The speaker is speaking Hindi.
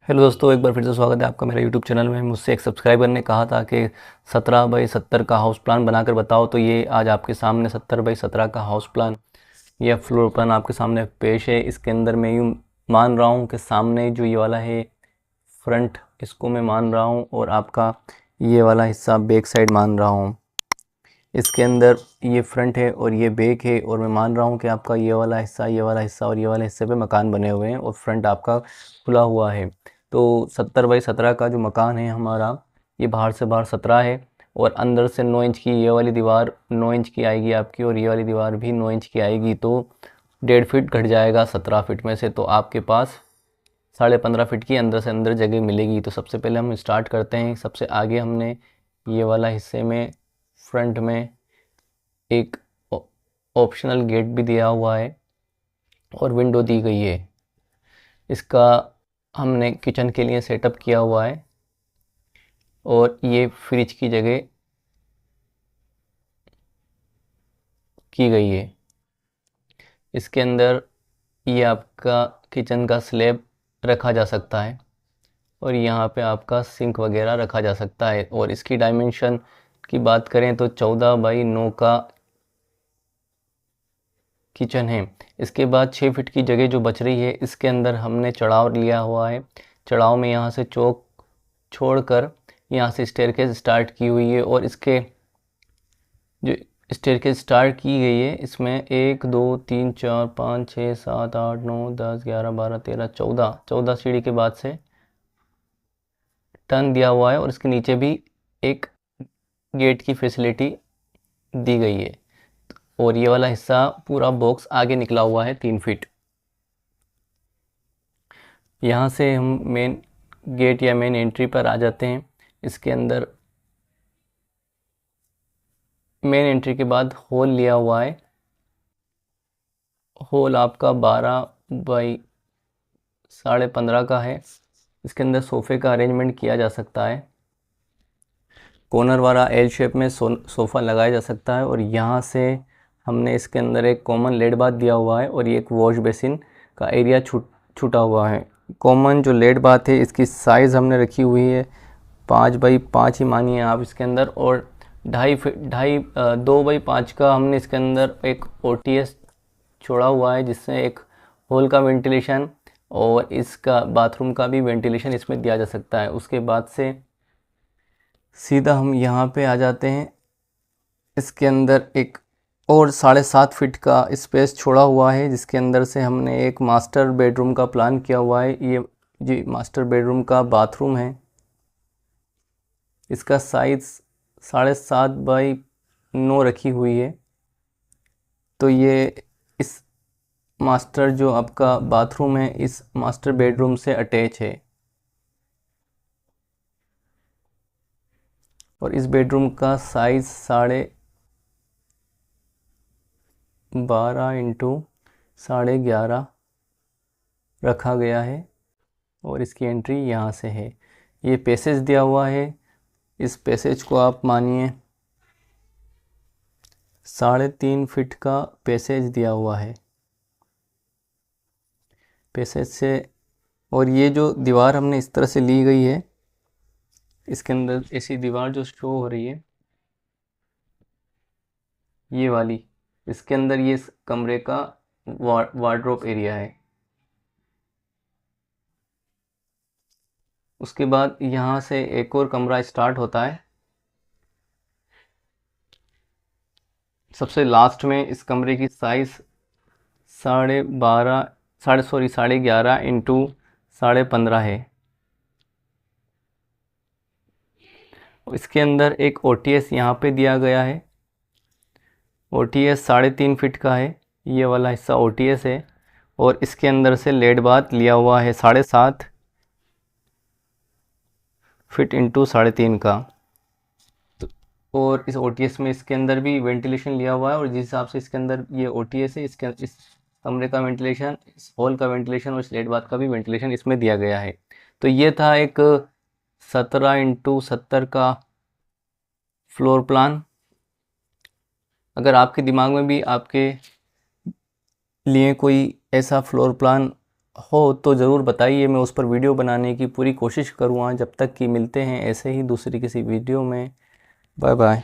हेलो दोस्तों, एक बार फिर से स्वागत है आपका मेरे यूट्यूब चैनल में। मुझसे एक सब्सक्राइबर ने कहा था कि 17 बाई 70 का हाउस प्लान बनाकर बताओ, तो ये आज आपके सामने 17 बाई 17 का हाउस प्लान या फ्लोर प्लान आपके सामने पेश है। इसके अंदर मैं यूँ मान रहा हूँ कि सामने जो ये वाला है फ्रंट, इसको मैं मान रहा हूँ, और आपका ये वाला हिस्सा बैक साइड मान रहा हूँ। इसके अंदर ये फ्रंट है और ये बैक है, और मैं मान रहा हूँ कि आपका ये वाला हिस्सा, ये वाला हिस्सा और ये वाले हिस्से पे मकान बने हुए हैं और फ्रंट आपका खुला हुआ है। तो 70 बाई 17 का जो मकान है हमारा, ये बाहर से बाहर 17 है और अंदर से 9 इंच की ये वाली दीवार 9 इंच की आएगी आपकी, और ये वाली दीवार भी 9 इंच की आएगी। तो 1.5 फीट घट जाएगा 17 फीट में से, तो आपके पास 15.5 फीट की अंदर से अंदर जगह मिलेगी। तो सबसे पहले हम स्टार्ट करते हैं। सबसे आगे हमने ये वाला हिस्से में फ्रंट में एक ऑप्शनल गेट भी दिया हुआ है और विंडो दी गई है। इसका हमने किचन के लिए सेटअप किया हुआ है, और ये फ्रिज की जगह की गई है। इसके अंदर ये आपका किचन का स्लैब रखा जा सकता है, और यहाँ पे आपका सिंक वगैरह रखा जा सकता है। और इसकी डायमेंशन की बात करें तो 14 बाई 9 का किचन है। इसके बाद 6 फीट की जगह जो बच रही है, इसके अंदर हमने चढ़ाव लिया हुआ है। चढ़ाव में यहाँ से चौक छोड़कर यहाँ से स्टेयरकेस स्टार्ट की हुई है, और इसके जो स्टेयरकेस स्टार्ट की गई है, इसमें 1 2 3 4 5 6 7 8 9 10 11 12 13 14 सीढ़ी के बाद से टर्न दिया हुआ है, और इसके नीचे भी एक गेट की फैसिलिटी दी गई है। और ये वाला हिस्सा पूरा बॉक्स आगे निकला हुआ है 3 फीट। यहाँ से हम मेन गेट या मेन एंट्री पर आ जाते हैं। इसके अंदर मेन एंट्री के बाद हॉल लिया हुआ है। हॉल आपका 12 बाई 15.5 का है। इसके अंदर सोफ़े का अरेंजमेंट किया जा सकता है। कॉर्नर वाला एल शेप में सोफ़ा लगाया जा सकता है, और यहाँ से हमने इसके अंदर एक कॉमन लेड बाथ दिया हुआ है, और ये एक वॉश बेसिन का एरिया छूटा हुआ है। कॉमन जो लेड बाथ है, इसकी साइज़ हमने रखी हुई है 5 बाई 5 ही मानिए आप इसके अंदर, और 2 बाई 5 का हमने इसके अंदर एक OTS छोड़ा हुआ है, जिससे एक हॉल का वेंटिलेशन और इसका बाथरूम का भी वेंटिलेशन इसमें दिया जा सकता है। उसके बाद से सीधा हम यहाँ पे आ जाते हैं। इसके अंदर एक और 7.5 फीट का स्पेस छोड़ा हुआ है, जिसके अंदर से हमने एक मास्टर बेडरूम का प्लान किया हुआ है। ये जी मास्टर बेडरूम का बाथरूम है। इसका साइज़ 7.5 बाई 9 रखी हुई है। तो ये इस मास्टर जो आपका बाथरूम है, इस मास्टर बेडरूम से अटैच है, और इस बेडरूम का साइज़ 12x11.5 रखा गया है, और इसकी एंट्री यहाँ से है। ये पैसेज दिया हुआ है। इस पैसेज को आप मानिए 3.5 फीट का पैसेज दिया हुआ है पैसेज से। और ये जो दीवार हमने इस तरह से ली गई है, इसके अंदर ऐसी दीवार जो शो हो रही है, ये वाली, इसके अंदर ये इस कमरे का वार्डरोब एरिया है। उसके बाद यहाँ से एक और कमरा स्टार्ट होता है। सबसे लास्ट में इस कमरे की साइज़ 11.5 है। इसके अंदर एक OTS यहाँ पे दिया गया है। OTS 3.5 फीट का है। ये वाला हिस्सा OTS है, और इसके अंदर से लेड बाथ लिया हुआ है 7.5 फीट इंटू 3.5 का। और इस OTS में इसके अंदर भी वेंटिलेशन लिया हुआ है, और जिस हिसाब से इसके अंदर ये OTS है, इस कमरे का वेंटिलेशन, इस हॉल का वेंटिलेशन और इस लेड बाथ का भी वेंटिलेशन इसमें दिया गया है। तो ये था एक 17x70 का फ्लोर प्लान। अगर आपके दिमाग में भी आपके लिए कोई ऐसा फ्लोर प्लान हो तो ज़रूर बताइए, मैं उस पर वीडियो बनाने की पूरी कोशिश करूँगा। जब तक कि मिलते हैं ऐसे ही दूसरी किसी वीडियो में। Bye bye.